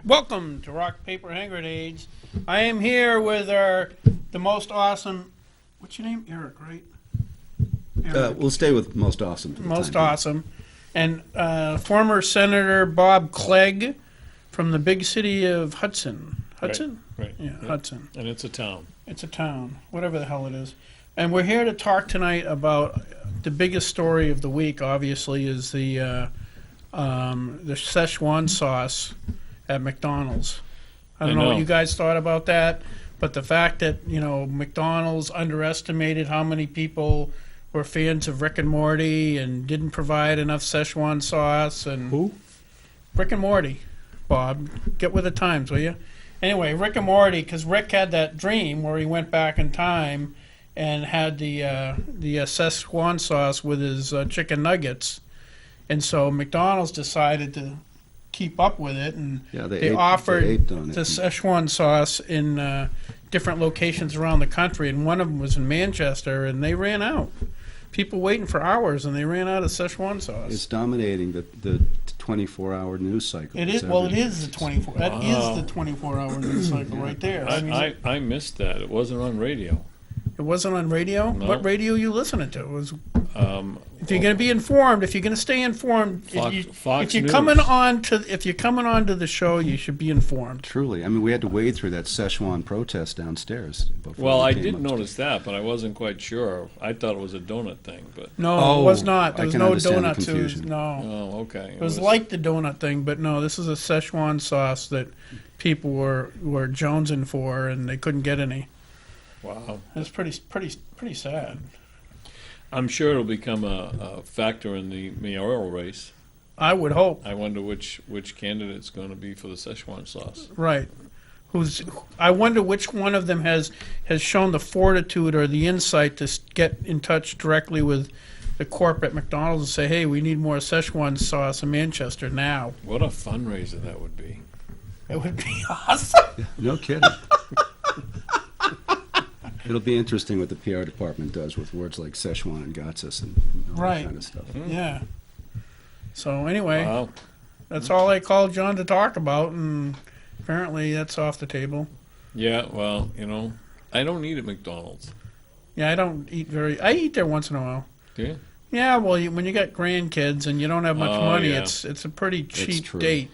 Welcome to Rock, Paper, Hand Grenades. I am here with the most awesome, what's your name? Eric, right? Eric. We'll stay with most awesome. For the Most time being. awesome. And former Senator Bob Clegg from the big city of Hudson. Hudson? Right. Yeah, Yep. Hudson. And it's a town. It's a town, whatever the hell it is. And we're here to talk tonight about the biggest story of the week, obviously, is the Szechuan sauce at McDonald's. I don't know what you guys thought about that, but the fact that, you know, McDonald's underestimated how many people were fans of Rick and Morty and didn't provide enough Szechuan sauce. And Who? Rick and Morty, Bob. Get with the times, will you? Anyway, Rick and Morty, because Rick had that dream where he went back in time and had the Szechuan sauce with his chicken nuggets. And so McDonald's decided to keep up with it, and they offered the Szechuan sauce in different locations around the country, and one of them was in Manchester, and they ran out. People waiting for hours, and they ran out of Szechuan sauce. It's dominating the 24-hour news cycle. It is. Well, it is the 24. That is the 24-hour news cycle right there. I missed that. It wasn't on radio. It wasn't on radio. No. What radio are you listening to? It was. If you're going to be informed, if you're going to stay informed, Fox if you're News. coming on to the show, you should be informed. Truly. I mean, we had to wade through that Szechuan protest downstairs. Well, I did notice that, but I wasn't quite sure. I thought it was a donut thing, but No, it was not. There I was can no understand the donut to confusion. no. oh, okay. It was like the donut thing, but no, this is a Szechuan sauce that people were jonesing for, and they couldn't get any. Wow. It's pretty sad. I'm sure it'll become a factor in the mayoral race. I would hope. I wonder which candidate's going to be for the Szechuan sauce. Right. I wonder which one of them has shown the fortitude or the insight to get in touch directly with the corporate McDonald's and say, hey, we need more Szechuan sauce in Manchester now. What a fundraiser that would be. It would be awesome. No kidding. It'll be interesting what the PR department does with words like Szechuan and Gotsis and all Right. that kind of stuff. Yeah. So anyway, Wow. that's all I called John to talk about, and apparently that's off the table. Yeah, well, I don't eat at McDonald's. Yeah, I eat there once in a while. Do you? Yeah, well, when you got grandkids and you don't have much Oh, money, yeah. it's a pretty cheap true. date.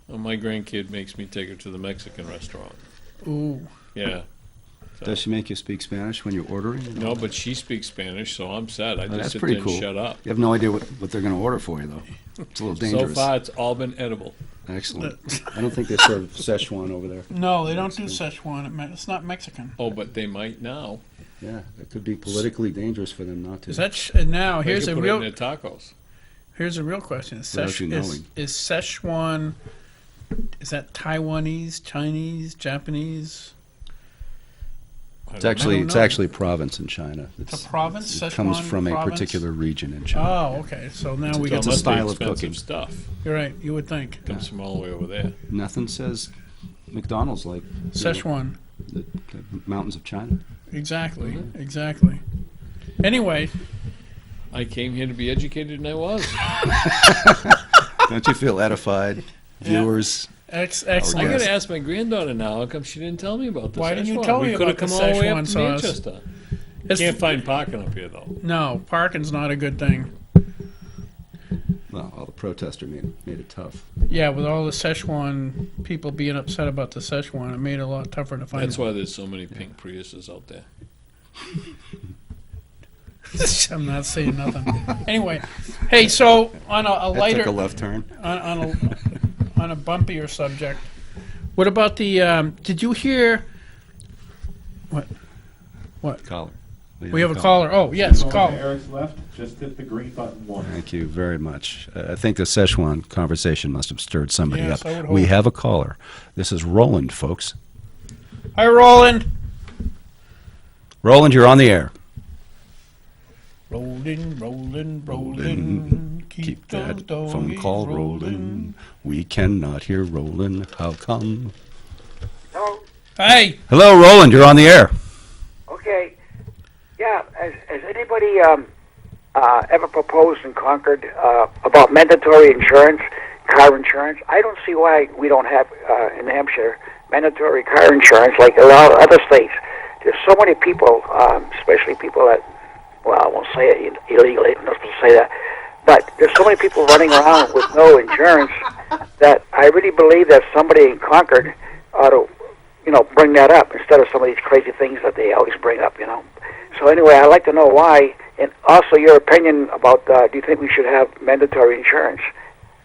Well, my grandkid makes me take her to the Mexican restaurant. Ooh. Yeah. Does she make you speak Spanish when you're ordering? No, but she speaks Spanish, so I'm sad. I just that's sit pretty there cool. and shut up. You have no idea what they're going to order for you, though. It's a little dangerous. So far, it's all been edible. Excellent. I don't think they serve Szechuan over there. No, they don't do Szechuan. It's not Mexican. Oh, but they might now. Yeah, it could be politically dangerous for them not to. Is that now? They Here's could a put real. it in their tacos. Here's a real question: Without you knowing. is Szechuan? Is that Taiwanese, Chinese, Japanese? It's don't know. actually province in China. It's a province. It comes Szechuan from a province? particular region in China. Oh, okay. So now we It's got. a must be style of expensive cooking. stuff. You're right. You would think Comes from all the way over there. Nothing says McDonald's like Szechuan. the mountains of China. Exactly. Mm-hmm. Exactly. Anyway, I came here to be educated, and I was. Don't you feel edified, Yeah. viewers? I excellent. got to ask my granddaughter now. How come she didn't tell me about this? Why didn't you Szechuan? tell me We could about have the come all the way up Szechuan to sauce? Manchester. It's- Can't find parking up here, though. No, parking's not a good thing. Well, all the protesters made it tough. Yeah, with all the Szechuan people being upset about the Szechuan, it made it a lot tougher to find. That's why there's so many pink Priuses out there. I'm not saying nothing. Anyway, hey, so on a That lighter, took a left turn. on a bumpier subject, what about the? Did you hear? What? Caller. We have a caller. Oh, yes, caller. Eric's left, just hit the green button once. Thank you very much. I think the Szechuan conversation must have stirred somebody Yes, up. I would We hope. have a caller. This is Roland, folks. Hi, Roland. Roland, you're on the air. Rolling, rolling, rolling. Keep that those phone doggies call rolling. We cannot hear Roland. How come? Hello. Hey, Hello, Roland. You're on the air. Okay. Yeah. Has anybody ever proposed in Concord about mandatory insurance? car insurance. I don't see why we don't have in New Hampshire mandatory car insurance like a lot of other states. There's so many people, especially people that, well, I won't say it illegally. I'm not supposed to say that. But there's so many people running around with no insurance that I really believe that somebody in Concord ought to, bring that up instead of some of these crazy things that they always bring up, So anyway, I'd like to know why, and also your opinion about, do you think we should have mandatory insurance?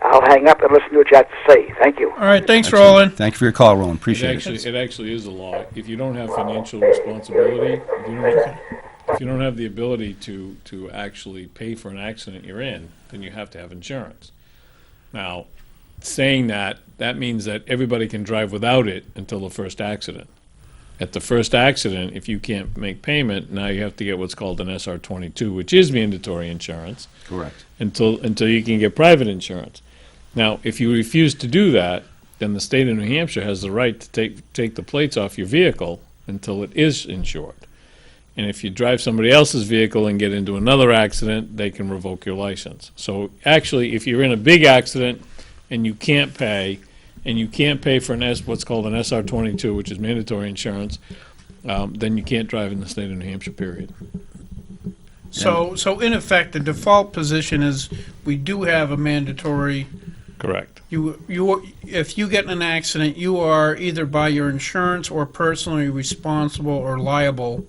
I'll hang up and listen to what you have to say. Thank you. All right, thanks, Excellent. Roland. Thank you for your call, Roland. It Appreciate it. actually is a law. If you don't have financial responsibility, if you don't have the ability to actually pay for an accident you're in, then you have to have insurance. Now, saying that means that everybody can drive without it until the first accident. At the first accident, if you can't make payment, now you have to get what's called an SR22, which is mandatory insurance, Correct. until you can get private insurance. Now, if you refuse to do that, then the state of New Hampshire has the right to take the plates off your vehicle until it is insured. And if you drive somebody else's vehicle and get into another accident, they can revoke your license. So actually, if you're in a big accident and you can't pay for what's called an SR22, which is mandatory insurance, then you can't drive in the state of New Hampshire, period. So in effect, the default position is we do have a mandatory. Correct. If you get in an accident, you are either by your insurance or personally responsible or liable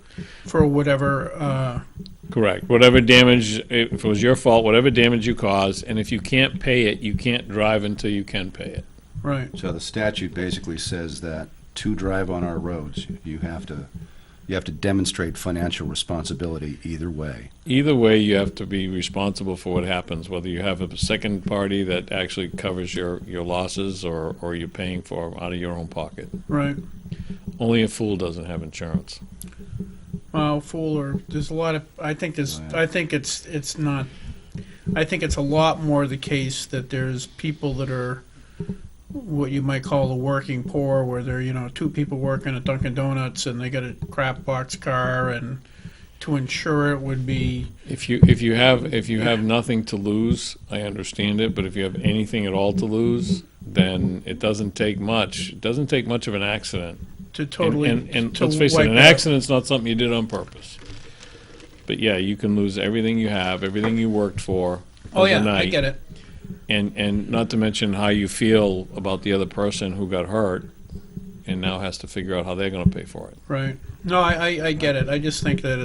for whatever. Correct. Whatever damage, if it was your fault, whatever damage you caused, and if you can't pay it, you can't drive until you can pay it. Right. So the statute basically says that to drive on our roads, you have to demonstrate financial responsibility either way. Either way, you have to be responsible for what happens, whether you have a second party that actually covers your losses or you're paying for them out of your own pocket. Right. Only a fool doesn't have insurance. Well, there's a lot of. I think there's. Oh, yeah. I think it's not. I think it's a lot more the case that there's people that are what you might call the working poor, where they're two people working at Dunkin' Donuts and they got a crap box car, and to insure it would be. If you have nothing to lose, I understand it. But if you have anything at all to lose, then it doesn't take much. It doesn't take much of an accident. To totally. And to let's face it, wipe an out. accident's not something you did on purpose. But yeah, you can lose everything you have, everything you worked for. Oh yeah, I overnight. get it. And not to mention how you feel about the other person who got hurt and now has to figure out how they're going to pay for it. Right. No, I get it. I just think that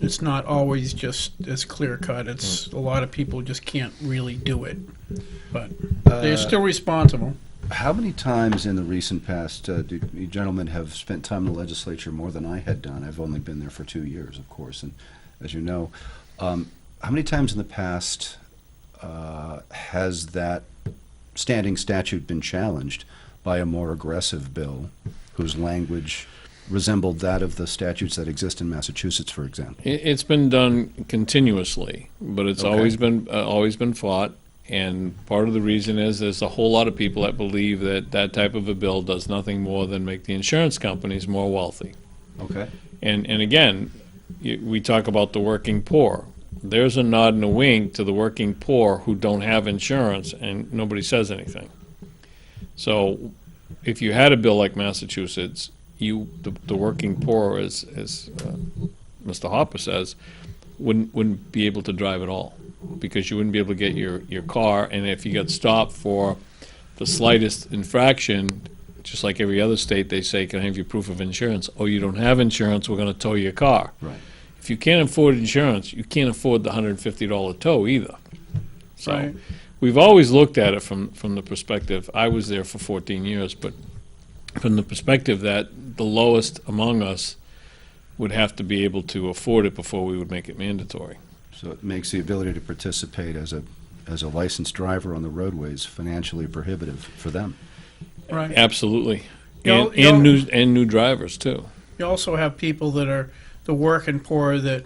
it's not always just as clear cut. It's a lot of people just can't really do it, but they're still responsible. How many times in the recent past do you gentlemen have spent time in the legislature more than I had done? I've only been there for 2 years, of course, and as you know, how many times in the past has that standing statute been challenged by a more aggressive bill whose language resembled that of the statutes that exist in Massachusetts, for example? It's been done continuously, but it's Okay. always been fought. And part of the reason is there's a whole lot of people that believe that type of a bill does nothing more than make the insurance companies more wealthy. Okay. And again, we talk about the working poor. There's a nod and a wink to the working poor who don't have insurance, and nobody says anything. So if you had a bill like Massachusetts, the working poor, as Mr. Hopper says, wouldn't be able to drive at all, because you wouldn't be able to get your car, and if you got stopped for the slightest infraction, just like every other state, they say, can I have your proof of insurance? Oh, you don't have insurance, we're going to tow your car. Right. If you can't afford insurance, you can't afford the $150 tow either. So Right. we've always looked at it from the perspective, I was there for 14 years, but from the perspective that the lowest among us would have to be able to afford it before we would make it mandatory. So it makes the ability to participate as a licensed driver on the roadways financially prohibitive for them. Right. Absolutely. You'll- And new drivers too. You also have people that are the working poor that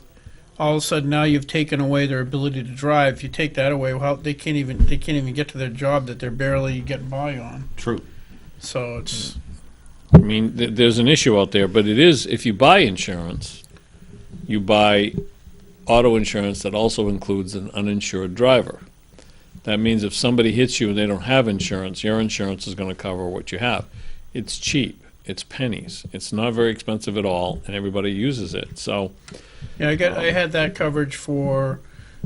all of a sudden now you've taken away their ability to drive. If you take that away, well, they can't even get to their job that they're barely getting by on. True. So it's I mean, there's an issue out there, but it is, if you buy insurance, you buy auto insurance that also includes an uninsured driver. That means if somebody hits you and they don't have insurance, your insurance is going to cover what you have. It's cheap. It's pennies. It's not very expensive at all, and everybody uses it. So, Yeah, I had that coverage for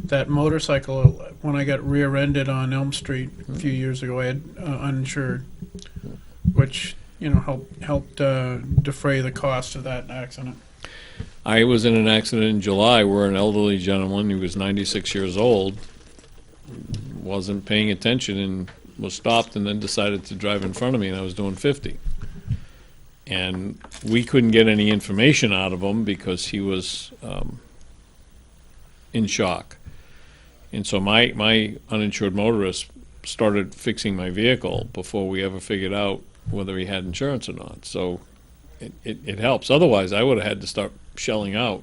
that motorcycle when I got rear-ended on Elm Street a few years ago. I had uninsured, which helped defray the cost of that accident. I was in an accident in July where an elderly gentleman, he was 96 years old, wasn't paying attention and was stopped and then decided to drive in front of me, and I was doing 50. And we couldn't get any information out of him because he was in shock. And so my uninsured motorist started fixing my vehicle before we ever figured out whether he had insurance or not. So it helps. Otherwise, I would have had to start shelling out.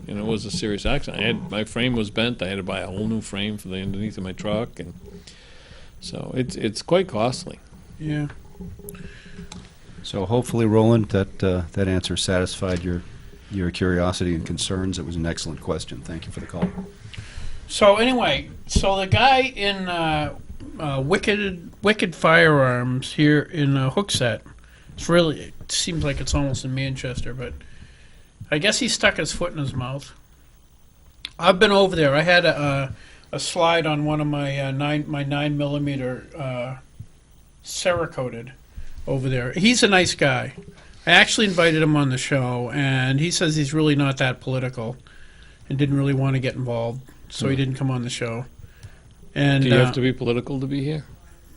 And it was a serious accident. My frame was bent. I had to buy a whole new frame for the underneath of my truck, and so it's quite costly. Yeah. So hopefully, Roland, that answer satisfied your curiosity and concerns. It was an excellent question. Thank you for the call. So anyway, the guy in Wicked Firearms here in Hooksett, it seems like it's almost in Manchester, but I guess he stuck his foot in his mouth. I've been over there. I had a slide on one of my 9mm Cerakoted over there. He's a nice guy. I actually invited him on the show, and he says he's really not that political and didn't really want to get involved, so he didn't come on the show. And Do you have to be political to be here?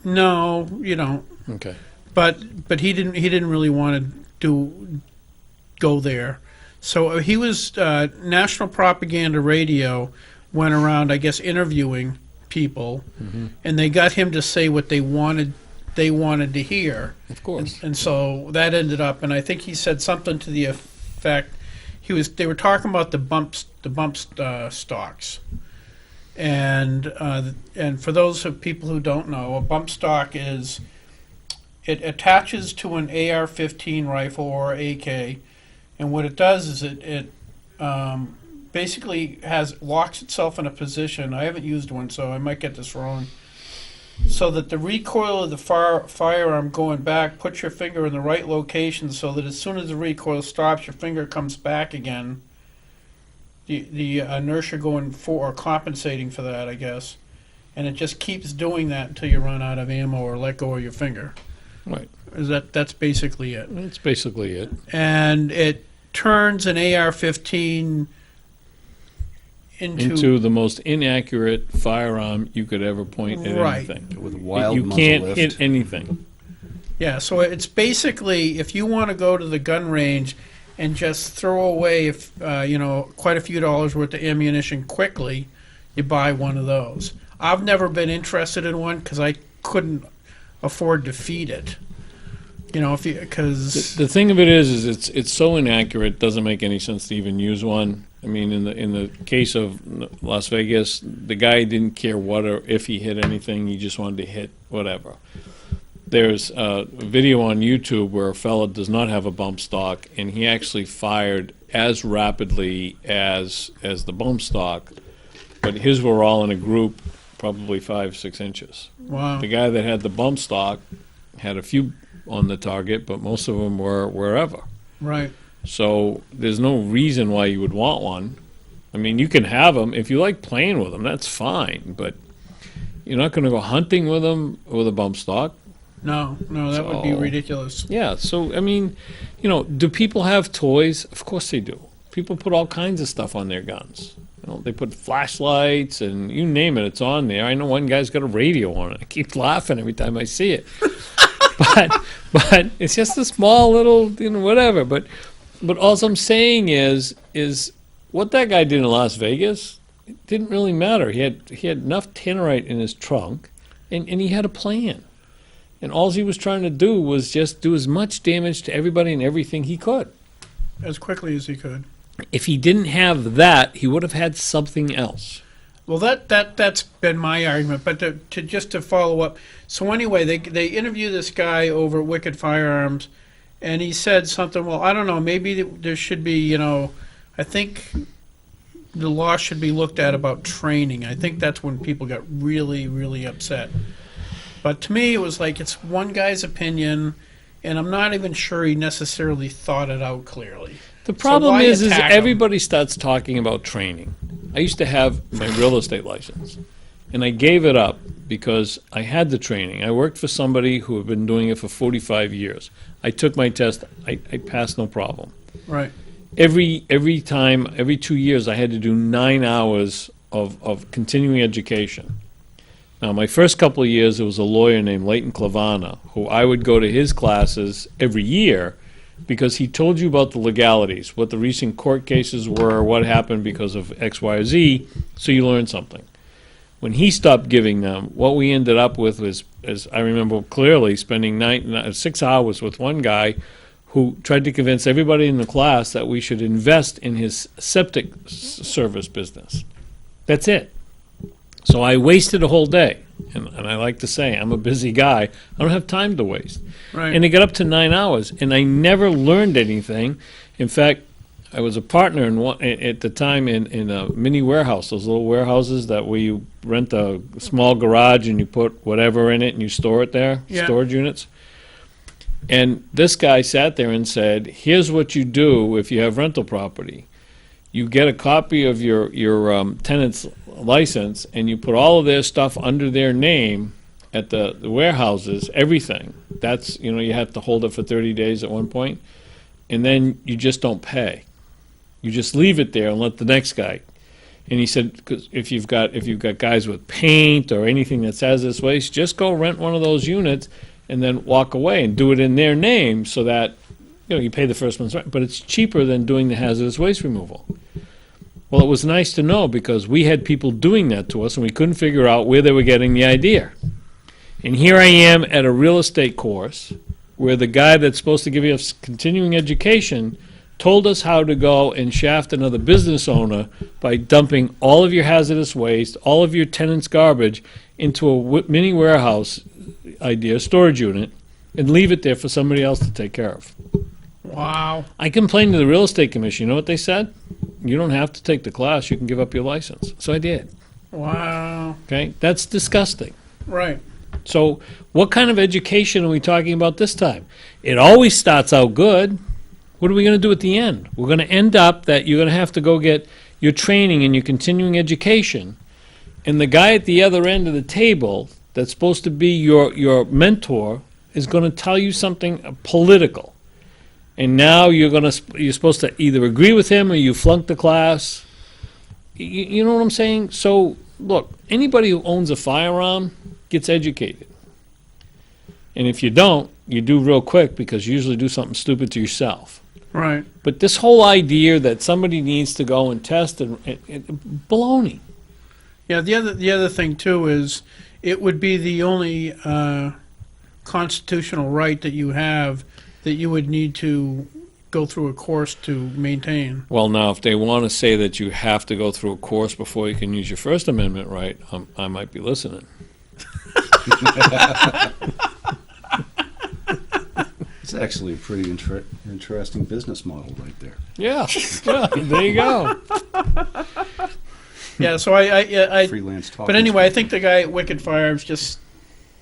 No, you don't. Okay. But he didn't really want to go there. So he was National Propaganda Radio went around, I guess, interviewing people, and they got him to say what they wanted to hear. Of course. And so that ended up, and I think he said something to the effect they were talking about the bump stocks. And for those of people who don't know, a bump stock is, it attaches to an AR-15 rifle or AK, and what it does is it basically locks itself in a position. I haven't used one, so I might get this wrong. So that the recoil of the firearm going back puts your finger in the right location, so that as soon as the recoil stops, your finger comes back again. The inertia going for or compensating for that, I guess, and it just keeps doing that until you run out of ammo or let go of your finger. Right. That's basically it. That's basically it. And it turns an AR-15 into the most inaccurate firearm you could ever point at Right. anything. With a wild You muzzle can't lift. hit anything. Yeah, so it's basically, if you want to go to the gun range and just throw away quite a few dollars worth of ammunition quickly, you buy one of those. I've never been interested in one because I couldn't afford to feed it. Because The thing of it is it's so inaccurate. It doesn't make any sense to even use one. I mean, in the case of Las Vegas, the guy didn't care what or if he hit anything. He just wanted to hit whatever. There's a video on YouTube where a fella does not have a bump stock, and he actually fired as rapidly as the bump stock, but his were all in a group, probably 5-6 inches. wow, The guy that had the bump stock had a few on the target, but most of them were wherever. right. So there's no reason why you would want one. I mean, you can have them. If you like playing with them, that's fine, but you're not going to go hunting with them with a bump stock. No, that would be So- ridiculous. Yeah, so, I mean, do people have toys? Of course they do. People put all kinds of stuff on their guns. They put flashlights and you name it, it's on there. I know one guy's got a radio on it. I keep laughing every time I see it. but it's just a small little, whatever. But all I'm saying is what that guy did in Las Vegas, it didn't really matter. He had enough tannerite in his trunk, and he had a plan. And all he was trying to do was just do as much damage to everybody and everything he could. As quickly as he could. If he didn't have that, he would have had something else. Well, that's been my argument. But to follow up, so anyway, they interview this guy over at Wicked Firearms, and he said something. Well, I don't know. Maybe there should be. I think the law should be looked at about training. I think that's when people got really, really upset. But to me, it was like it's one guy's opinion, and I'm not even sure he necessarily thought it out clearly. The problem why is attack 'em? everybody starts talking about training. I used to have my real estate license, and I gave it up because I had the training. I worked for somebody who had been doing it for 45 years. I took my test. I passed no problem. Right. Every 2 years, I had to do 9 hours of continuing education. Now, my first couple of years, there was a lawyer named Leighton Clavana, who I would go to his classes every year because he told you about the legalities, what the recent court cases were, what happened because of X, Y, or Z, so you learned something. When he stopped giving them, what we ended up with was, as I remember clearly, spending 6 hours with one guy who tried to convince everybody in the class that we should invest in his septic service business. That's it. So I wasted a whole day, and I like to say I'm a busy guy. I don't have time to waste. Right. And it got up to 9 hours, and I never learned anything. In fact, I was a partner at the time in a mini warehouse, those little warehouses that where you rent a small garage and you put whatever in it and you store it there, Yeah. storage units. And this guy sat there and said, here's what you do if you have rental property. You get a copy of your tenant's license, and you put all of their stuff under their name at the warehouses, everything. That's, you have to hold it for 30 days at one point, and then you just don't pay. You just leave it there and let the next guy. And he said, because if you've got guys with paint or anything that's hazardous waste, just go rent one of those units and then walk away and do it in their name so that you pay the first month's rent, but it's cheaper than doing the hazardous waste removal. Well, it was nice to know because we had people doing that to us and we couldn't figure out where they were getting the idea. And here I am at a real estate course where the guy that's supposed to give us continuing education told us how to go and shaft another business owner by dumping all of your hazardous waste, all of your tenants' garbage into a mini warehouse storage unit, and leave it there for somebody else to take care of. Wow. I complained to the real estate commission. You know what they said? You don't have to take the class. You can give up your license. So I did. Wow. Okay? That's disgusting. Right. So what kind of education are we talking about this time? It always starts out good. What are we going to do at the end? We're going to end up that you're going to have to go get your training and your continuing education. And the guy at the other end of the table that's supposed to be your mentor is going to tell you something political. And now you're supposed to either agree with him or you flunk the class. You know what I'm saying? So, look, anybody who owns a firearm gets educated. And if you don't, you do real quick because you usually do something stupid to yourself. Right. But this whole idea that somebody needs to go and test and baloney. Yeah. The other thing too is it would be the only constitutional right that you have that you would need to go through a course to maintain. Well, now, if they want to say that you have to go through a course before you can use your First Amendment right, I might be listening. It's actually a pretty interesting business model right there. Yeah, there you go. Yeah. So I Freelance talk. but anyway, I think the guy at Wicked Firearms just.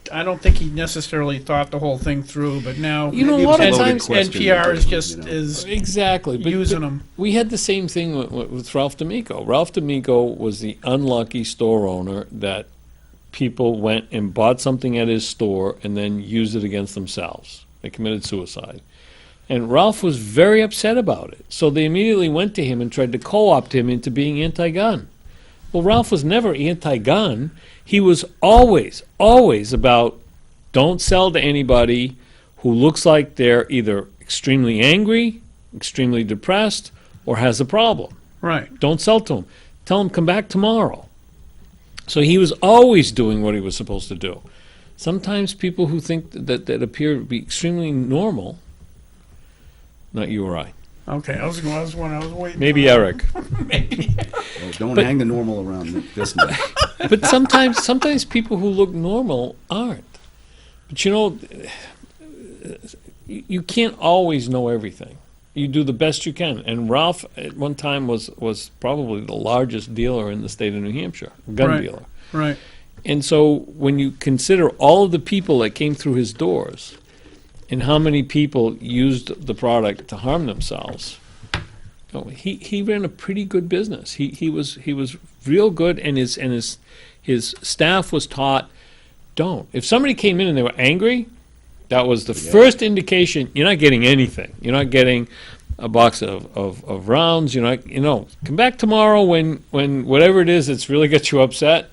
I don't think he necessarily thought the whole thing through, but now You know, a Maybe lot it's of a loaded times question, NPR is just you know. is Exactly. But using them. we had the same thing with Ralph D'Amico. Ralph D'Amico was the unlucky store owner that people went and bought something at his store and then used it against themselves. They committed suicide. And Ralph was very upset about it. So they immediately went to him and tried to co-opt him into being anti-gun. Well, Ralph was never anti-gun. He was always about don't sell to anybody who looks like they're either extremely angry, extremely depressed, or has a problem. Right. Don't sell to them. Tell them come back tomorrow. So he was always doing what he was supposed to do. Sometimes people who think that appear to be extremely normal, not you or I, Okay. I was waiting. maybe Eric. Well, don't But- hang the normal around this much. But sometimes people who look normal aren't. But you can't always know everything. You do the best you can. And Ralph, at one time, was probably the largest dealer in the state of New Hampshire, gun Right. dealer. Right. And so when you consider all of the people that came through his doors and how many people used the product to harm themselves, he ran a pretty good business. He was real good, and his staff was taught, don't. If somebody came in and they were angry, that was the first indication you're not getting anything. You're not getting a box of rounds. You're not, come back tomorrow when whatever it is that's really got you upset,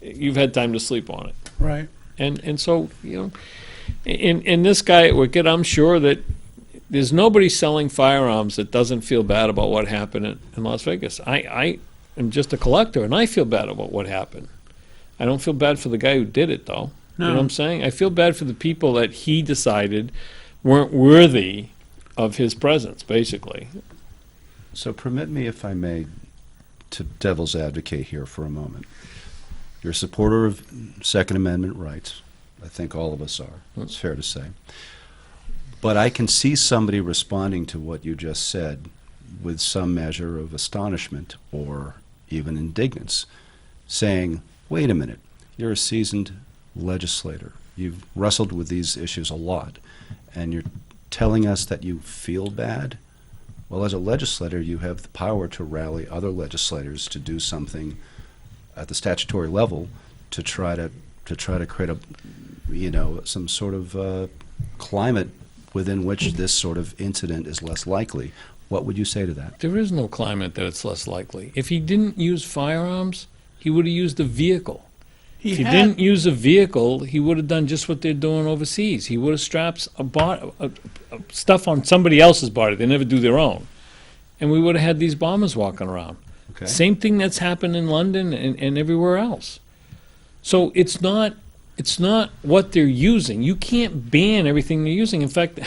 you've had time to sleep on it. Right. And so, in this guy at Wicked, I'm sure that there's nobody selling firearms that doesn't feel bad about what happened in Las Vegas. I am just a collector, and I feel bad about what happened. I don't feel bad for the guy who did it, though. You know what I'm saying? I feel bad for the people that he decided weren't worthy of his presence, basically. So permit me, if I may, to devil's advocate here for a moment. You're a supporter of Second Amendment rights. I think all of us are. It's fair to say. But I can see somebody responding to what you just said with some measure of astonishment or even indignance, saying, wait a minute, you're a seasoned legislator. You've wrestled with these issues a lot, and you're telling us that you feel bad? Well, as a legislator, you have the power to rally other legislators to do something at the statutory level to try to create some sort of climate within which this sort of incident is less likely. What would you say to that? There is no climate that it's less likely. If he didn't use firearms, he would have used a vehicle. If he didn't use a vehicle, he would have done just what they're doing overseas. He would have strapped stuff on somebody else's body. They never do their own. And we would have had these bombers walking around. Okay. Same thing that's happened in London and everywhere else. So it's not what they're using. You can't ban everything they're using. In fact,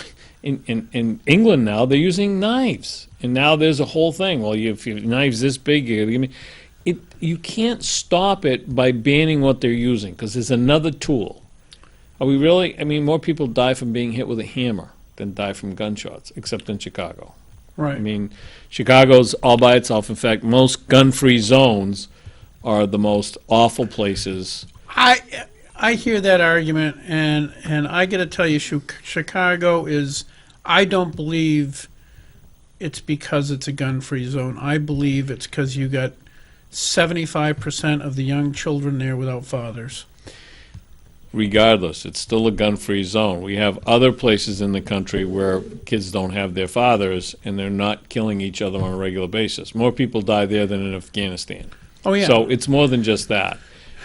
in England now, they're using knives. And now there's a whole thing. Well, if your knife's this big, you're gonna give me... You can't stop it by banning what they're using, because there's another tool. Are we really? I mean, more people die from being hit with a hammer than die from gunshots, except in Chicago. Right. I mean, Chicago's all by itself. In fact, most gun-free zones are the most awful places. I hear that argument, and I got to tell you, Chicago is. I don't believe it's because it's a gun-free zone. I believe it's because you got 75% of the young children there without fathers. Regardless, it's still a gun-free zone. We have other places in the country where kids don't have their fathers, and they're not killing each other on a regular basis. More people die there than in Afghanistan. Oh yeah. So it's more than just that.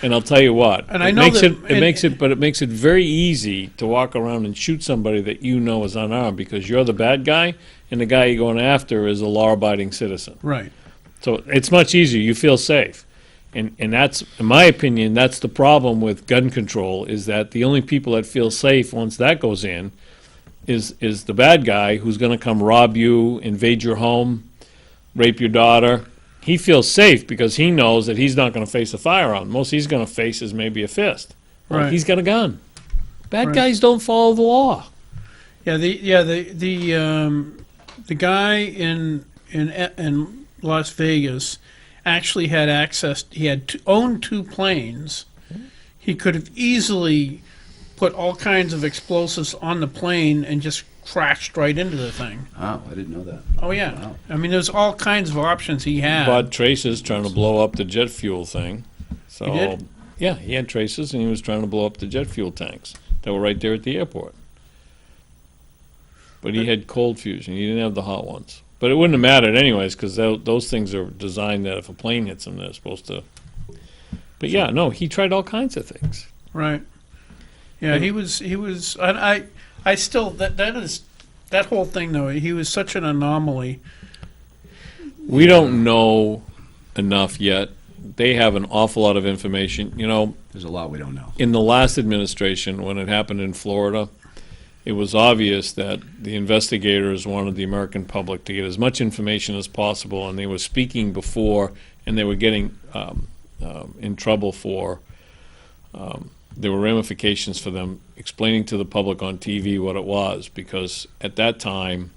And I'll tell you what, And I know that- it makes it very easy to walk around and shoot somebody that you know is unarmed, because you're the bad guy, and the guy you're going after is a law-abiding citizen. Right. So it's much easier. You feel safe. And that's, in my opinion, that's the problem with gun control, is that the only people that feel safe once that goes in is the bad guy who's going to come rob you, invade your home, rape your daughter. He feels safe because he knows that he's not going to face a firearm. Most he's going to face is maybe a fist. Well, Right. he's got a gun. Bad Right. guys don't follow the law. Yeah. The guy in Las Vegas actually had access. He had owned two planes. He could have easily put all kinds of explosives on the plane and just crashed right into the thing. Oh, I didn't know that. Oh yeah. Wow. I mean, there's all kinds of options he had. Bought traces trying to blow up the jet fuel thing. So, He did? yeah, he had traces, and he was trying to blow up the jet fuel tanks that were right there at the airport. But he had cold fusion. He didn't have the hot ones. But it wouldn't have mattered anyways, because those things are designed that if a plane hits them, they're supposed to. But yeah, no, he tried all kinds of things. Right. Yeah, he was. I still that whole thing though. He was such an anomaly. We don't know enough yet. They have an awful lot of information. You know, There's a lot we don't know. in the last administration, when it happened in Florida, it was obvious that the investigators wanted the American public to get as much information as possible, and they were speaking before, and they were getting in trouble for. There were ramifications for them explaining to the public on TV what it was, because at that time,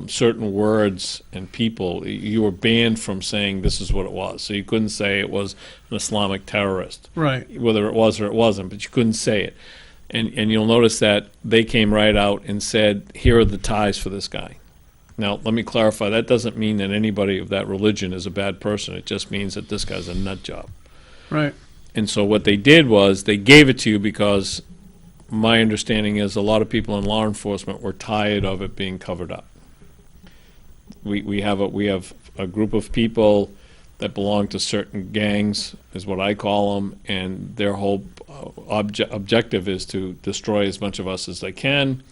certain words and people, you were banned from saying this is what it was. So you couldn't say it was an Islamic terrorist, Right. whether it was or it wasn't, but you couldn't say it. And you'll notice that they came right out and said, here are the ties for this guy. Now, let me clarify, that doesn't mean that anybody of that religion is a bad person. It just means that this guy's a nut job. Right. And so what they did was they gave it to you because my understanding is a lot of people in law enforcement were tired of it being covered up. We have a group of people that belong to certain gangs, is what I call them, and their whole objective is to destroy as much of us as they can.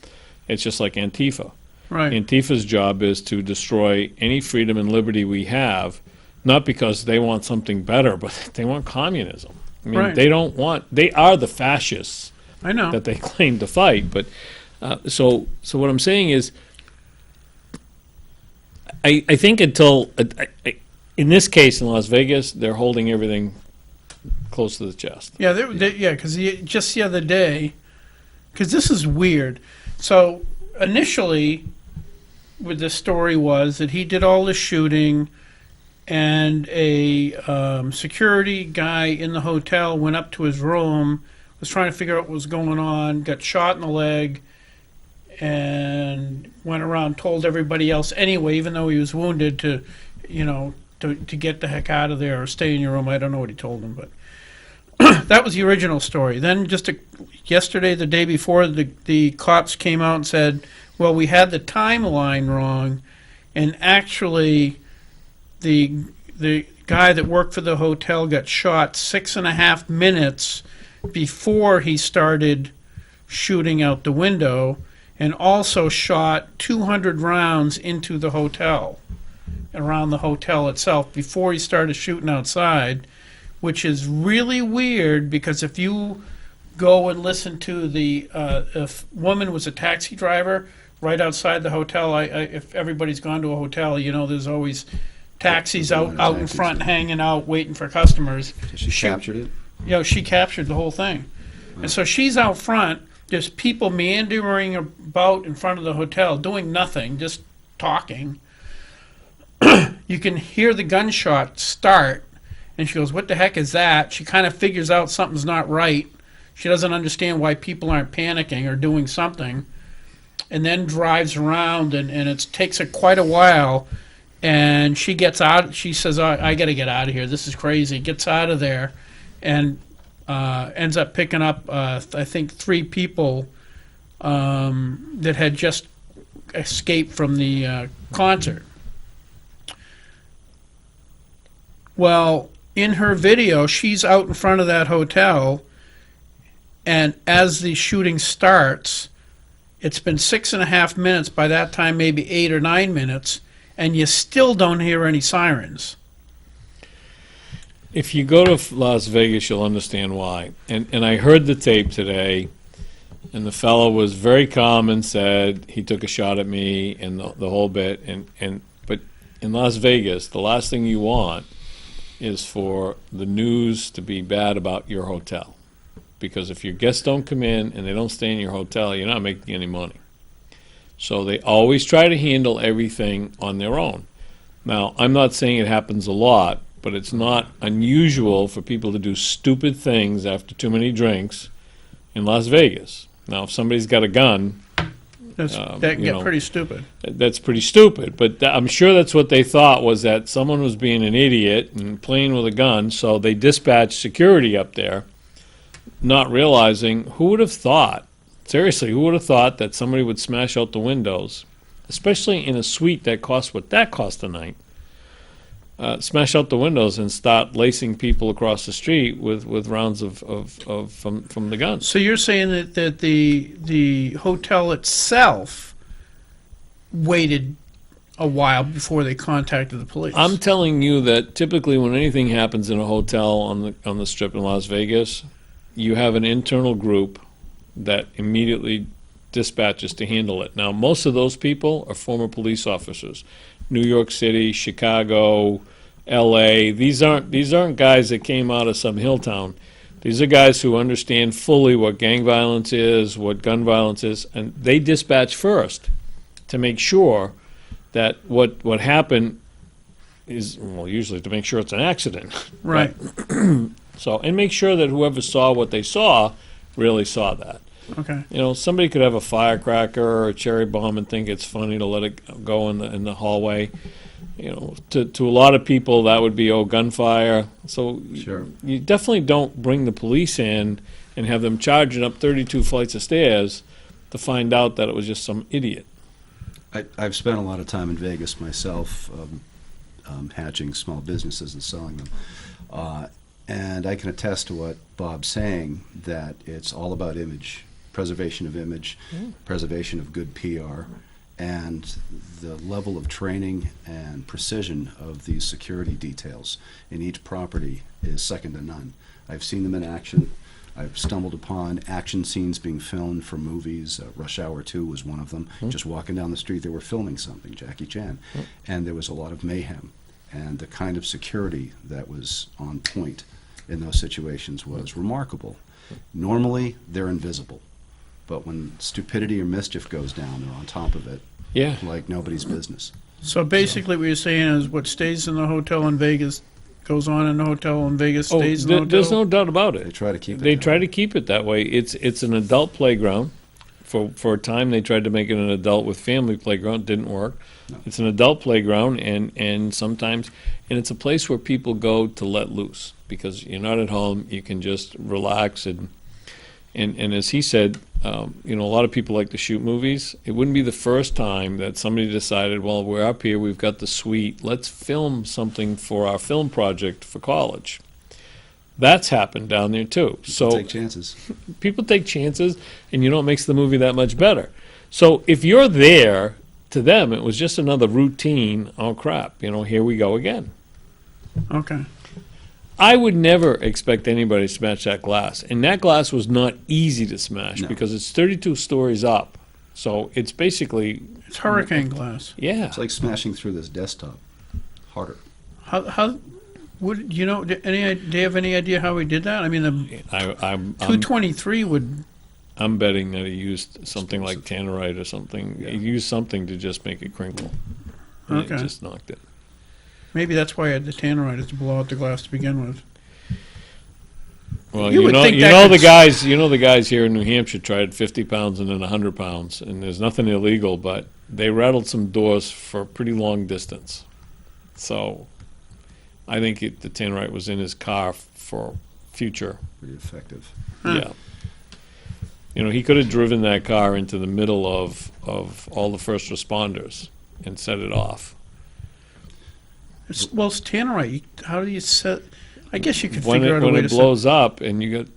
It's just like Antifa. Right. Antifa's job is to destroy any freedom and liberty we have, not because they want something better, but they want communism. I mean, Right. they are the fascists I know. that they claim to fight. But so what I'm saying is, I think until in this case in Las Vegas, they're holding everything close to the chest. Yeah, because just the other day, because this is weird. So initially, with the story was that he did all the shooting, and a security guy in the hotel went up to his room, was trying to figure out what was going on, got shot in the leg, and went around, told everybody else anyway, even though he was wounded, to get the heck out of there or stay in your room. I don't know what he told them, but that was the original story. Then yesterday, the day before, the cops came out and said, well, we had the timeline wrong, and actually the guy that worked for the hotel got shot 6.5 minutes before he started shooting out the window, and also shot 200 rounds into the hotel, around the hotel itself, before he started shooting outside, which is really weird, because if you go and listen to if woman was a taxi driver right outside the hotel, if everybody's gone to a hotel, there's always taxis out in Taxis. front, hanging out, waiting for customers. She captured it? She captured the whole thing. And so she's out front. There's people meandering about in front of the hotel, doing nothing, just talking. You can hear the gunshot start, and she goes, what the heck is that? She kind of figures out something's not right. She doesn't understand why people aren't panicking or doing something, and then drives around, and it takes her quite a while. And she gets out. She says, I got to get out of here. This is crazy. Gets out of there and ends up picking up, I think, 3 people that had just escaped from the concert. Well, in her video, she's out in front of that hotel, and as the shooting starts, it's been 6.5 minutes. By that time, maybe 8 or 9 minutes, and you still don't hear any sirens. If you go to Las Vegas, you'll understand why. And I heard the tape today, and the fellow was very calm and said he took a shot at me and the whole bit. But in Las Vegas, the last thing you want is for the news to be bad about your hotel. Because if your guests don't come in and they don't stay in your hotel, you're not making any money. So they always try to handle everything on their own. Now, I'm not saying it happens a lot, but it's not unusual for people to do stupid things after too many drinks in Las Vegas. Now, if somebody's got a gun, That can you get know, pretty stupid. that's pretty stupid. But I'm sure that's what they thought, was that someone was being an idiot and playing with a gun, so they dispatched security up there, not realizing, who would have thought, seriously, who would have thought that somebody would smash out the windows, especially in a suite that costs what that cost a night, smash out the windows and start lacing people across the street with rounds from the guns. So you're saying that the hotel itself waited a while before they contacted the police? I'm telling you that typically when anything happens in a hotel on the Strip in Las Vegas, you have an internal group that immediately dispatches to handle it. Now, most of those people are former police officers. New York City, Chicago, L.A. These aren't guys that came out of some hill town. These are guys who understand fully what gang violence is, what gun violence is, and they dispatch first to make sure that what happened is, well, usually to make sure it's an accident. Right. So, and make sure that whoever saw what they saw really saw that. Okay. You know, somebody could have a firecracker or a cherry bomb and think it's funny to let it go in the hallway. You know, to a lot of people that would be, oh, gunfire. So Sure. you definitely don't bring the police in and have them charging up 32 flights of stairs to find out that it was just some idiot. I've spent a lot of time in Vegas myself, hatching small businesses and selling them. And I can attest to what Bob's saying, that it's all about image, preservation of image, preservation of good PR, and the level of training and precision of these security details in each property is second to none. I've seen them in action. I've stumbled upon action scenes being filmed for movies. Rush Hour 2 was one of them. Just walking down the street, they were filming something, Jackie Chan. And there was a lot of mayhem. And the kind of security that was on point in those situations was remarkable. Normally, they're invisible. But when stupidity or mischief goes down, they're on top of it Yeah. like nobody's business. So basically, what you're saying is what stays in the hotel in Vegas goes on in the hotel in Vegas, Oh, stays in the hotel? there's no doubt about They it. try to keep it They that try way. to keep it that way. It's an adult playground. For a time, they tried to make it an adult with family playground. Didn't work. No. It's an adult playground, and sometimes, and it's a place where people go to let loose because you're not at home. You can just relax and as he said, you know, a lot of people like to shoot movies. It wouldn't be the first time that somebody decided, well, we're up here, we've got the suite, let's film something for our film project for college. That's happened down there too. So Take chances. people take chances, and you know, it makes the movie that much better. So if you're there, to them, it was just another routine. Oh crap! You know, here we go again. Okay. I would never expect anybody to smash that glass, and that glass was not easy to smash No. because it's 32 stories up. So it's basically, It's hurricane glass. yeah. It's like smashing through this desktop. Harder. How would do you know? Do you have any idea how he did that? I mean, the I'm 223 would. I'm betting that he used something like tannerite or something. Yeah. He used something to just make it crinkle. And Okay. it just knocked it. Maybe that's why I had the tannerite is to blow out the glass to begin with. Well, You you would know, think you that know could the guys. You know the guys here in New Hampshire tried 50 pounds and then 100 pounds, and there's nothing illegal, but they rattled some doors for a pretty long distance. So, I think the tannerite was in his car for future. Pretty effective. Yeah. You know, he could have driven that car into the middle of all the first responders and set it off. Well, it's tannerite. How do you set? I guess you could When figure out a when way it to blows up and you get.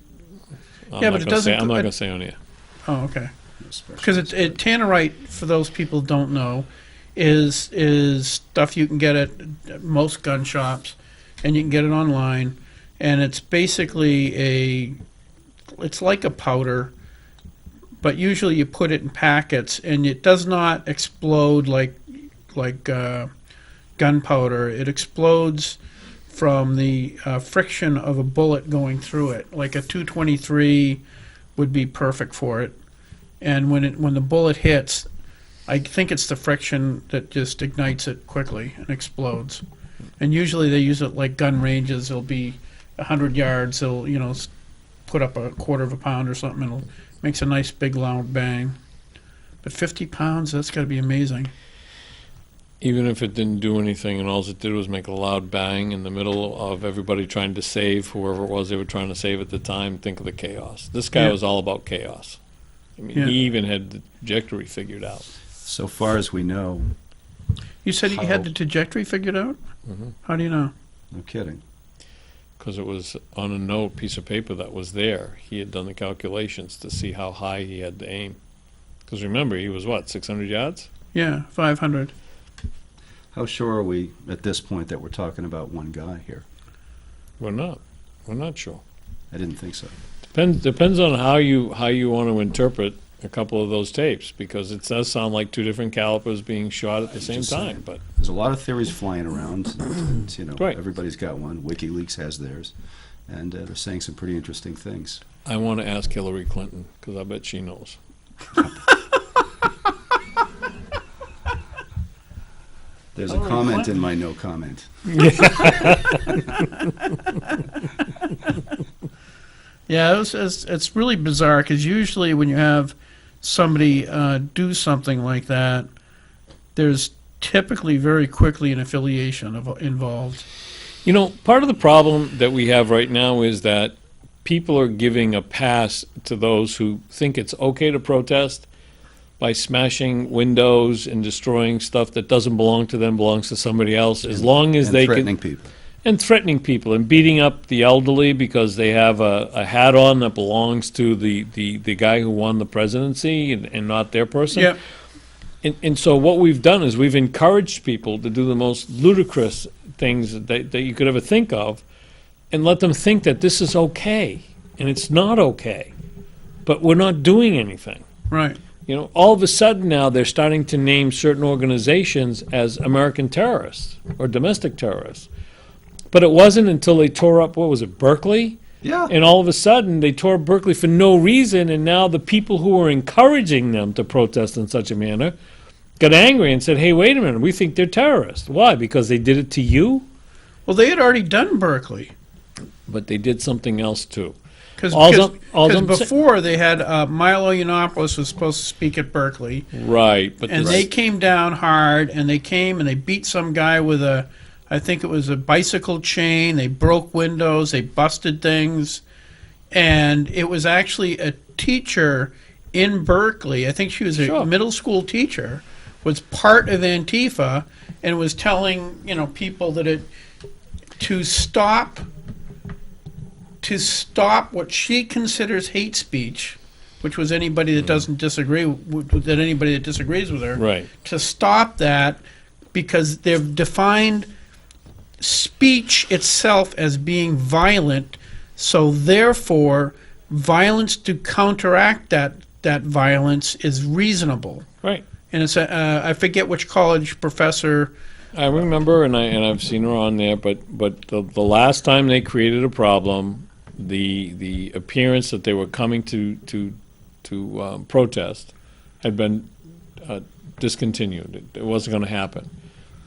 Yeah, but it doesn't I'm go- not it- going to say on here. set. Oh, okay. Especially- Because tannerite, for those people who don't know, is stuff you can get at most gun shops, and you can get it online, and it's basically it's like a powder, but usually you put it in packets, and it does not explode like gunpowder. It explodes from the friction of a bullet going through it. Like a 223 would be perfect for it. And when the bullet hits, I think it's the friction that just ignites it quickly and explodes. And usually they use it like gun ranges. It'll be 100 yards. They'll put up a quarter of a pound or something, and it makes a nice big loud bang. But 50 pounds, that's got to be amazing. Even if it didn't do anything and all it did was make a loud bang in the middle of everybody trying to save whoever it was they were trying to save at the time, think of the chaos. This guy Yeah. was all about chaos. I mean, Yeah. he even had the trajectory figured out. So far as we know, You said he had the trajectory figured out? Mhm. How do you know? no kidding. Because it was on a note piece of paper that was there. He had done the calculations to see how high he had to aim. Because remember, he was what, 600 yards? Yeah, 500. How sure are we at this point that we're talking about one guy here? We're not. We're not sure. I didn't think so. Depends on how you want to interpret a couple of those tapes, because it does sound like two different calibers being shot at the same Just time. saying. But There's a lot of theories flying around. And, Right. everybody's got one. WikiLeaks has theirs. And they're saying some pretty interesting things. I want to ask Hillary Clinton, because I bet she knows. There's a Hillary comment Clinton. in my no comment. Yeah, it's really bizarre because usually when you have somebody do something like that, there's typically very quickly an affiliation involved. You know, part of the problem that we have right now is that people are giving a pass to those who think it's okay to protest by smashing windows and destroying stuff that doesn't belong to them, belongs to somebody else, as long as And they threatening can. people. And threatening people and beating up the elderly because they have a hat on that belongs to the guy who won the presidency and not their person. Yeah, And so what we've done is we've encouraged people to do the most ludicrous things that you could ever think of and let them think that this is okay. And it's not okay. But we're not doing anything. right. You know, all of a sudden now they're starting to name certain organizations as American terrorists or domestic terrorists. But it wasn't until they tore up, what was it, Berkeley? Yeah. And all of a sudden, they tore up Berkeley for no reason, and now the people who were encouraging them to protest in such a manner got angry and said, hey, wait a minute, we think they're terrorists. Why? Because they did it to you? Well, they had already done Berkeley. But they did something else, too. Because All's I'm sa- before they had Milo Yiannopoulos was supposed to speak at Berkeley, Right. But and this- they came down hard, and they came and they beat some guy with I think it was a bicycle chain. They broke windows, they busted things, and it was actually a teacher in Berkeley. I think she was a Sure. middle school teacher, was part of Antifa, and was telling people that to stop what she considers hate speech, which was anybody that doesn't disagree that anybody that disagrees with her, Right. to stop that because they've defined speech itself as being violent, so therefore violence to counteract that violence is reasonable. Right. And it's I forget which college professor. I remember, and I've seen her on there, but the last time they created a problem, the appearance that they were coming to protest had been discontinued. It wasn't going to happen.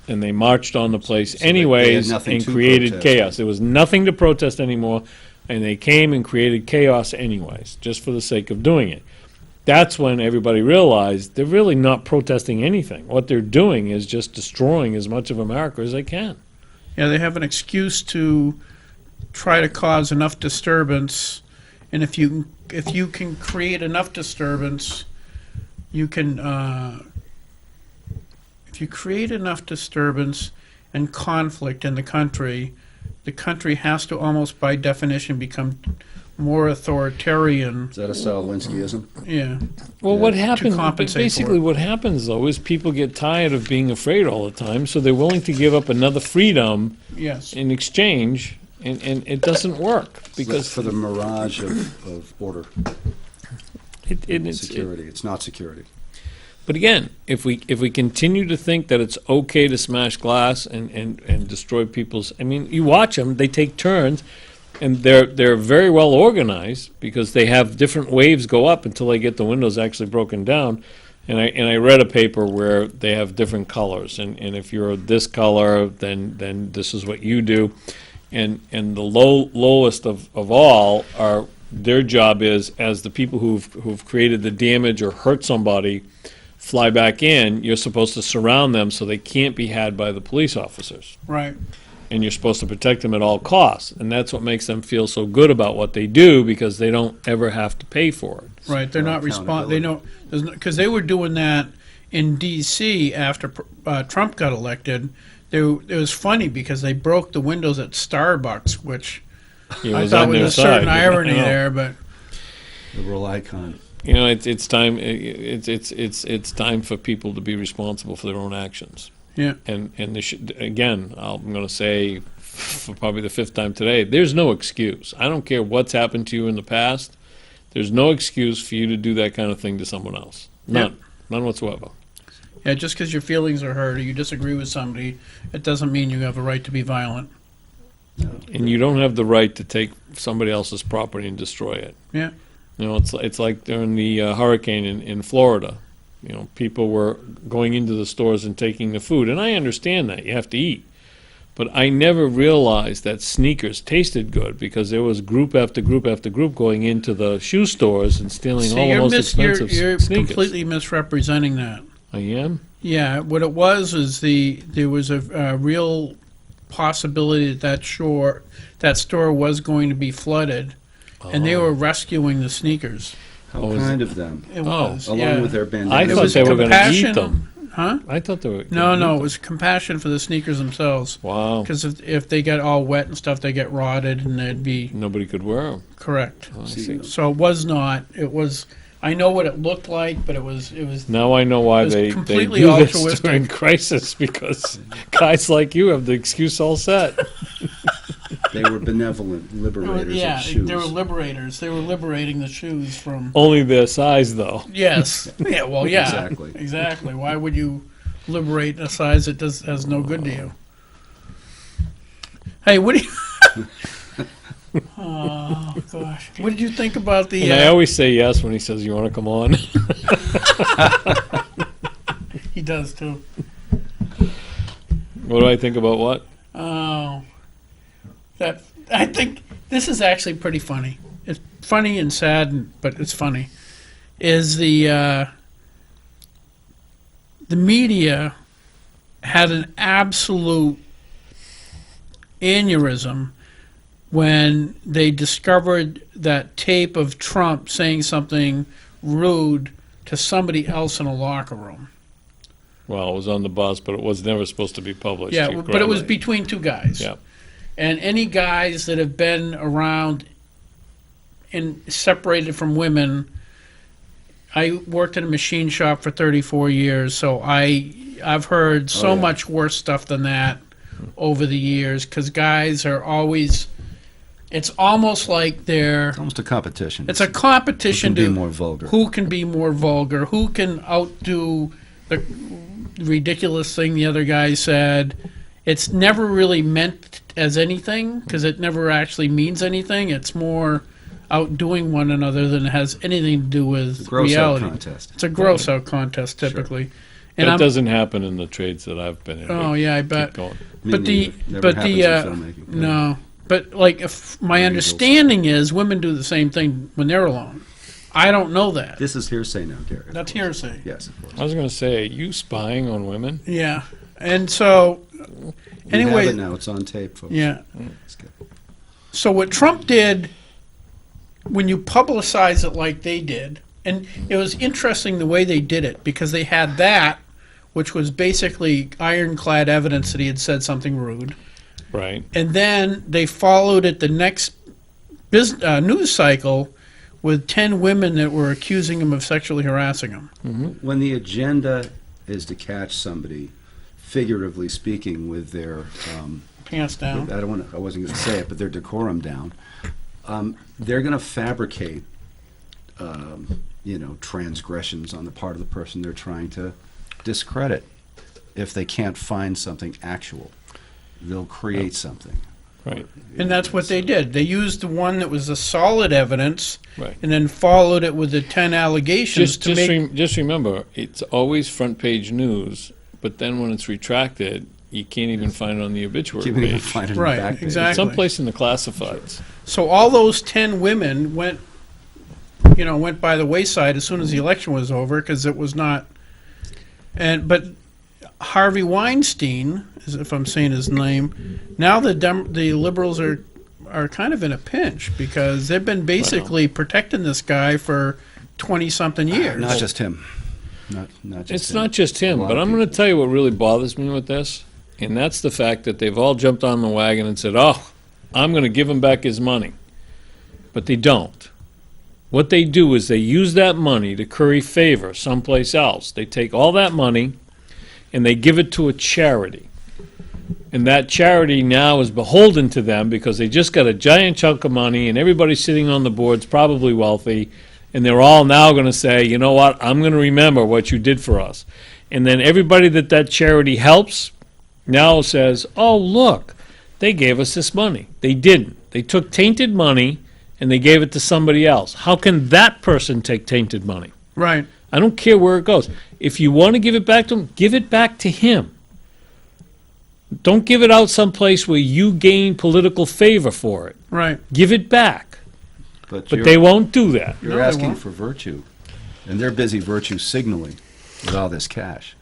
And they marched on the place they had anyways nothing and to created protest. chaos. There was nothing to protest anymore, and they came and created chaos anyways, just for the sake of doing it. That's when everybody realized they're really not protesting anything. What they're doing is just destroying as much of America as they can. Yeah, they have an excuse to try to cause enough disturbance, and if you can create enough disturbance, you can. If you create enough disturbance and conflict in the country has to almost by definition become more authoritarian. Is that a Stalinskiism? Yeah, Well, Yeah. what To happens, compensate for basically it. what happens though is people get tired of being afraid all the time, so they're willing to give up another freedom yes. in exchange, and it doesn't work because For the mirage of order, it's security. It's not security. But again, if we continue to think that it's okay to smash glass and destroy people's, I mean, you watch them; they take turns, and they're very well organized because they have different waves go up until they get the windows actually broken down. And I read a paper where they have different colors, and if you're this color, then this is what you do, and the lowest of all are their job is as the people who've created the damage or hurt somebody fly back in, you're supposed to surround them so they can't be had by the police officers. Right. And you're supposed to protect them at all costs. And that's what makes them feel so good about what they do because they don't ever have to pay for it. Right, they're not They don't because they were doing that in D.C. after Trump got elected. It was funny because they broke the windows at Starbucks, which It I was thought on was their a certain side. irony I know. there. But Liberal icon. You know, it's time. It's time for people to be responsible for their own actions. yeah, And they should, again, I'm going to say for probably the fifth time today, there's no excuse. I don't care what's happened to you in the past. There's no excuse for you to do that kind of thing to someone else. None. None whatsoever. yeah. Just because your feelings are hurt or you disagree with somebody, it doesn't mean you have a right to be violent. And you don't have the right to take somebody else's property and destroy it. Yeah. You know, it's like during the hurricane in Florida. You know, people were going into the stores and taking the food, and I understand that, you have to eat. But I never realized that sneakers tasted good, because there was group after group after group going into the shoe stores and stealing all the most expensive you're sneakers. completely misrepresenting that. I am? Yeah, what it was is there was a real possibility that that store was going to be flooded, and they were rescuing the sneakers. How Oh, is kind of them. It Oh. was, Along yeah. with their I bandanas. thought was they were going to eat compassion. them. Huh? I thought they were. No, gonna no, eat it was compassion for the sneakers themselves. them. Wow. Because if they get all wet and stuff, they get rotted, and they'd be Nobody could wear them. correct. I See, see. So it was not. It was. I know what it looked like, but it was. Now I know why It was they completely do this altruistic. during crisis, because guys like you have the excuse all set. They were benevolent liberators Yeah, of shoes. they were liberators. They were liberating the shoes from. Only their size, though. Yes. Yeah. Well. Yeah. Exactly. Exactly. Why would you liberate a size that has no good to you? Hey, what do you? Oh gosh, what did you think about the? And I always say yes when he says, "You want to come on?" He does too. What do I think about what? Oh, that I think this is actually pretty funny. It's funny and sad, but it's funny. Is the media had an absolute aneurysm when they discovered that tape of Trump saying something rude to somebody else in a locker room. Well, it was on the bus, but it was never supposed to be published. Yeah, You but it was grabbed between two guys. Yeah. And any guys that have been around and separated from women, I worked in a machine shop for 34 years, so I've heard so yeah. much worse stuff than that over the years, because guys are always, it's almost like they're, Almost a competition. it's a competition Who can to be more vulgar. who can be more vulgar, who can outdo the ridiculous thing the other guy said. It's never really meant as anything, because it never actually means anything. It's more outdoing one another than it has anything to do with Gross out reality. contest. It's a gross out contest typically. And That I'm, doesn't happen in the trades that I've been in. oh yeah, I Keep bet. going. Me But the neither. Never but happens the in filmmaking. no, but like if my Angels. understanding is women do the same thing when they're alone. I don't know that. This is hearsay now, Gary. of That's course. hearsay. Yes, of course. I was going to say, you spying on women? Yeah, and so We anyway, have it now. It's on tape, folks. yeah. It's good. So what Trump did, when you publicize it like they did, and it was interesting the way they did it, because they had that, which was basically ironclad evidence that he had said something rude, Right. and then they followed it the next news cycle with 10 women that were accusing him of sexually harassing him. When the agenda is to catch somebody, figuratively speaking, with their Pants down. I wasn't going to say it, but their decorum down. They're going to fabricate, transgressions on the part of the person they're trying to discredit. If they can't find something actual, they'll create something. Right. And that's what they did. They used the one that was the solid evidence, Right. and then followed it with the 10 allegations to make. Just remember, it's always front page news, but then when it's retracted, you can't even find it on the obituary Can't even page. find it Right, in the back page. exactly. Someplace in the classifieds. So all those 10 women went by the wayside as soon as the election was over, because it was not. But Harvey Weinstein, if I'm saying his name, now the liberals are kind of in a pinch, because they've been basically protecting this guy for 20-something years. Not just him. Not just It's him. not just him, A lot but of I'm going to people. tell you what really bothers me with this, and that's the fact that they've all jumped on the wagon and said, "Oh, I'm going to give him back his money," but they don't. What they do is they use that money to curry favor someplace else. They take all that money and they give it to a charity. And that charity now is beholden to them because they just got a giant chunk of money, and everybody sitting on the board's probably wealthy, and they're all now going to say, "You know what, I'm going to remember what you did for us." And then everybody that charity helps now says, "Oh, look, they gave us this money." They didn't. They took tainted money and they gave it to somebody else. How can that person take tainted money? Right. I don't care where it goes. If you want to give it back to him, give it back to him. Don't give it out someplace where you gain political favor for it. Right. Give it back. But But they won't do that. you're No, they asking won't. for virtue, and they're busy virtue signaling with all this cash,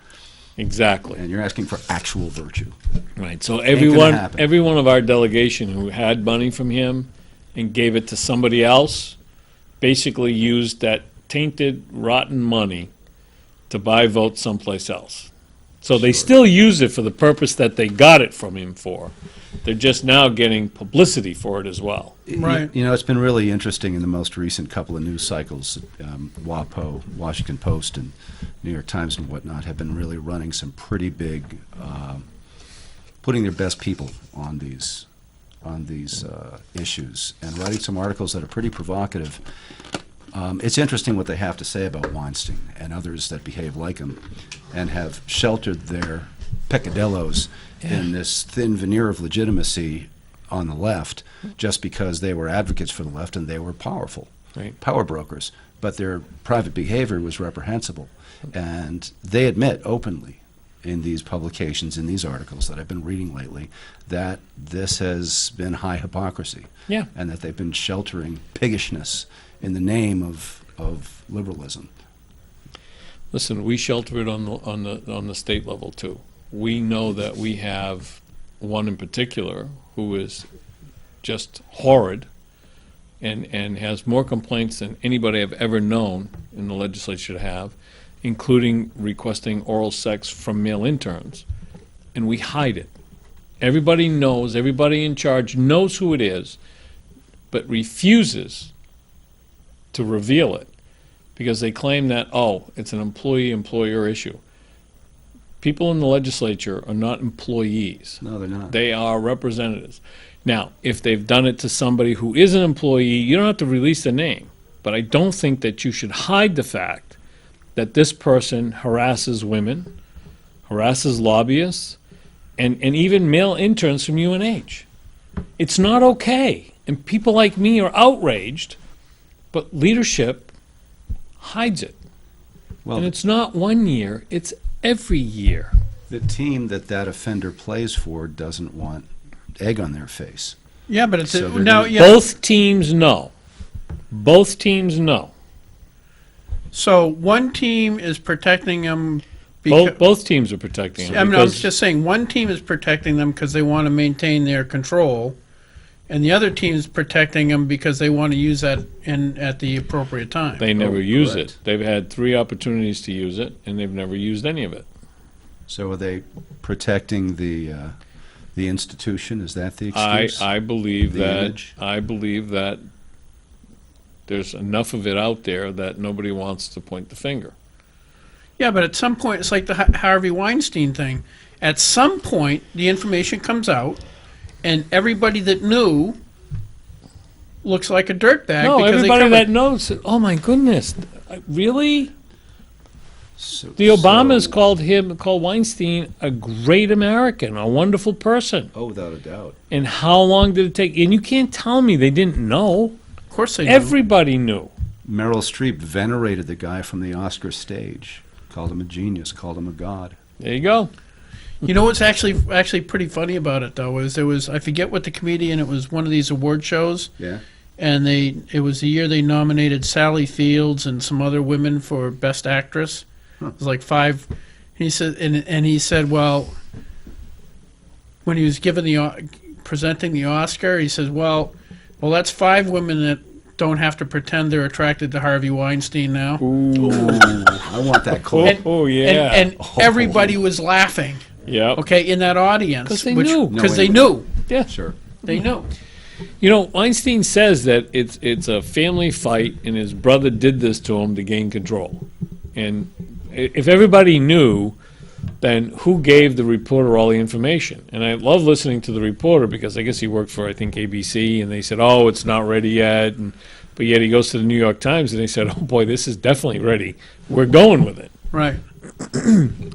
Exactly. and you're asking for actual virtue. Right. So gonna everyone, happen. every one of our delegation who had money from him and gave it to somebody else, basically used that tainted, rotten money to buy votes someplace else. So they still use it for the purpose that they got it from him for. They're just now getting publicity for it as well. Right. You know, it's been really interesting in the most recent couple of news cycles. WAPO, Washington Post, and New York Times and whatnot have been really running some pretty big, putting their best people on these issues and writing some articles that are pretty provocative. It's interesting what they have to say about Weinstein and others that behave like him and have sheltered their peccadillos in this thin veneer of legitimacy on the left just because they were advocates for the left and they were powerful, Right. power brokers. But their private behavior was reprehensible. And they admit openly in these publications, in these articles that I've been reading lately, that this has been high hypocrisy. Yeah. And that they've been sheltering piggishness in the name of liberalism. Listen, we shelter it on the state level too. We know that we have one in particular who is just horrid and has more complaints than anybody I've ever known in the legislature to have, including requesting oral sex from male interns, and we hide it. Everybody knows, everybody in charge knows who it is, but refuses to reveal it because they claim that, oh, it's an employee-employer issue. People in the legislature are not employees. No, they're not. They are representatives. Now, if they've done it to somebody who is an employee, you don't have to release the name. But I don't think that you should hide the fact that this person harasses women, harasses lobbyists, and even male interns from UNH. It's not okay. And people like me are outraged, but leadership hides it. Well, And it's not 1 year, it's every year. the team that offender plays for doesn't want egg on their face. Yeah, but it's So they're now. gonna- Yeah. Both teams know. Both teams know. So one team is protecting them. Both teams are protecting them. I'm because- just saying one team is protecting them because they want to maintain their control, and the other team is protecting them because they want to use that at the appropriate time. They never use correct. it. They've had 3 opportunities to use it, and they've never used any of it. So are they protecting the institution? Is that the excuse? I believe The that image? there's enough of it out there that nobody wants to point the finger. Yeah, but at some point, it's like the Harvey Weinstein thing. At some point, the information comes out, and everybody that knew looks like a dirtbag. No, because everybody they that knows, oh my goodness, really? So- The Obamas so- called Weinstein a great American, a wonderful person. Oh, without a doubt. And how long did it take? And you can't tell me they didn't know. Of course they knew. Everybody knew. Meryl Streep venerated the guy from the Oscar stage, called him a genius, called him a god. There you go. You know what's actually pretty funny about it though is there was, I forget what the comedian, it was one of these award shows, Yeah. and it was the year they nominated Sally Fields and some other women for Best Actress. Huh. It was like 5. He said, and he said, well, when he was given presenting the Oscar, he says, well, that's 5 women that don't have to pretend they're attracted to Harvey Weinstein now. I want that clip. Oh, yeah. And everybody was laughing. Yep. Okay, in that audience, 'Cause they knew. because No, they wait. knew, Yeah. Sure. they knew. You know, Weinstein says that it's a family fight, and his brother did this to him to gain control. And if everybody knew, then who gave the reporter all the information? And I love listening to the reporter because I guess he worked for, I think, ABC, and they said, oh, it's not ready yet. But yet he goes to the New York Times, and they said, oh, boy, this is definitely ready. We're going with it. Right.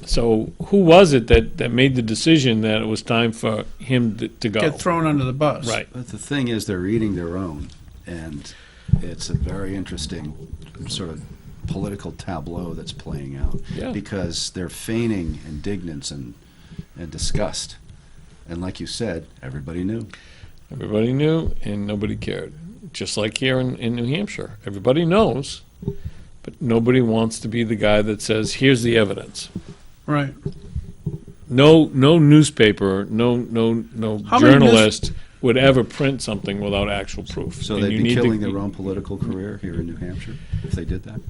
So who was it that made the decision that it was time for him to go? Get thrown under the bus. Right. But the thing is, they're eating their own, and it's a very interesting sort of political tableau that's playing out. Yeah. Because they're feigning indignance and disgust. And like you said, everybody knew. Everybody knew, and nobody cared. Just like here in New Hampshire. Everybody knows, but nobody wants to be the guy that says, here's the evidence. Right. No newspaper, no How many journalist would ever print something without actual proof. So And they'd you be need to- killing their own political career here in New Hampshire if they did that.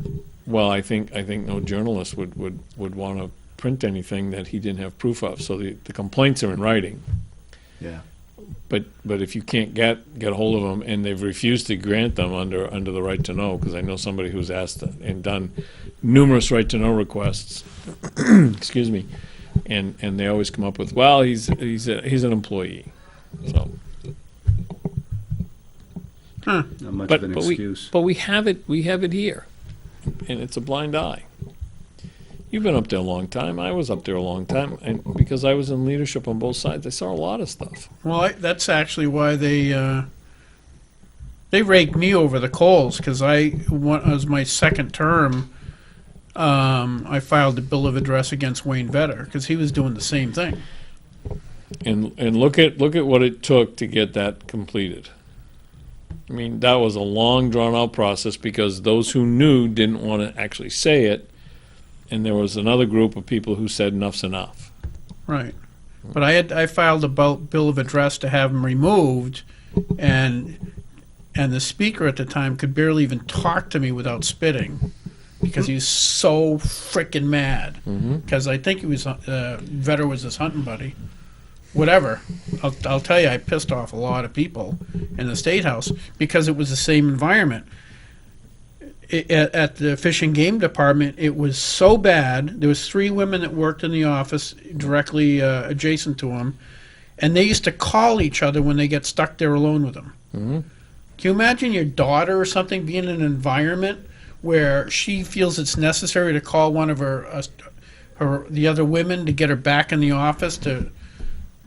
Well, I think no journalist would want to print anything that he didn't have proof of. So the complaints are in writing. Yeah. But if you can't get a hold of them, and they've refused to grant them under the right to know, because I know somebody who's asked and done numerous right to know requests. Excuse me, and they always come up with, well, he's an employee. So, Not much but of an but excuse. we have it here, and it's a blind eye. You've been up there a long time. I was up there a long time, and because I was in leadership on both sides, I saw a lot of stuff. Well, that's actually why they raked me over the coals, because it was my second term. I filed a bill of address against Wayne Vetter because he was doing the same thing. And look at what it took to get that completed. I mean, that was a long, drawn-out process because those who knew didn't want to actually say it, and there was another group of people who said enough's enough. Right. But I filed a bill of address to have him removed, and the speaker at the time could barely even talk to me without spitting because he was so freaking mad. Because I think he was Vetter was his hunting buddy. Whatever. I'll tell you, I pissed off a lot of people in the State House because it was the same environment. At the Fish and Game Department, it was so bad. There was 3 women that worked in the office directly adjacent to him, and they used to call each other when they get stuck there alone with him. Can you imagine your daughter or something being in an environment where she feels it's necessary to call one of the other women to get her back in the office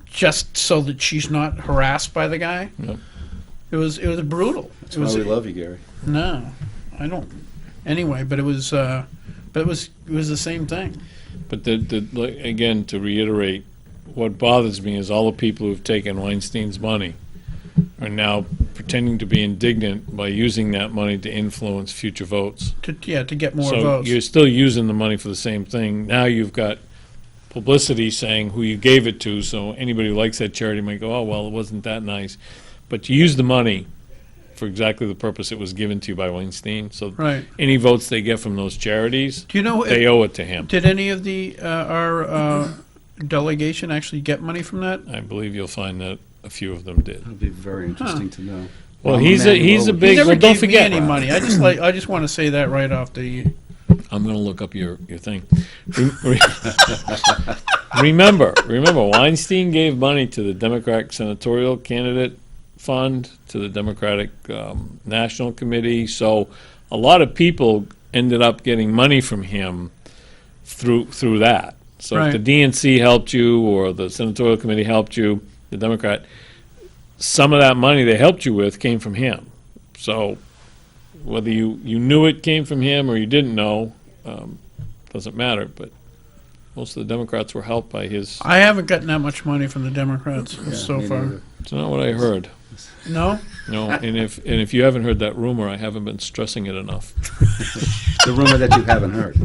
just so that she's not harassed by the guy? Yep. It was brutal. That's why we love you, Gary. No, I don't. Anyway, but it was the same thing. But again, to reiterate, what bothers me is all the people who've taken Weinstein's money are now pretending to be indignant by using that money to influence future votes. To get more So votes. you're still using the money for the same thing. Now you've got publicity saying who you gave it to, so anybody who likes that charity might go, oh, well, it wasn't that nice. But you use the money for exactly the purpose it was given to you by Weinstein. So Right. any votes they get from those charities, Do you know they owe it to him. did any of our delegation actually get money from that? I believe you'll find that a few of them did. It'll be very interesting to know. Well, Rahm he's a Emanuel- big. He never Well, don't gave me forget. any money. I just want to say that right off the. I'm going to look up your thing. Remember, Weinstein gave money to the Democratic senatorial candidate fund, to the Democratic National Committee. So a lot of people ended up getting money from him through that. So Right. if the DNC helped you or the senatorial committee helped you, the Democrat, some of that money they helped you with came from him. So whether you knew it came from him or you didn't know, doesn't matter. But most of the Democrats were helped by his. I haven't gotten that much money from the Democrats Yeah, so me far. neither. It's not what I heard. No. No, and if you haven't heard that rumor, I haven't been stressing it enough. The rumor that you haven't heard.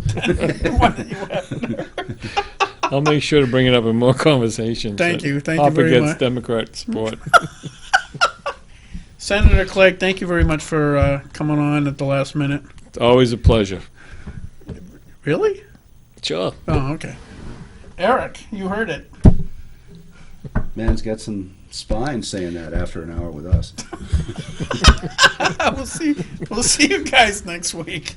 I'll make sure to bring it up in more conversations. Thank that you Papa very gets much. Democrat support. Senator Clegg, thank you very much for coming on at the last minute. It's always a pleasure. Really? Sure. Oh, okay. Eric, you heard it. Man's got some spine saying that after an hour with us. We'll see you guys next week.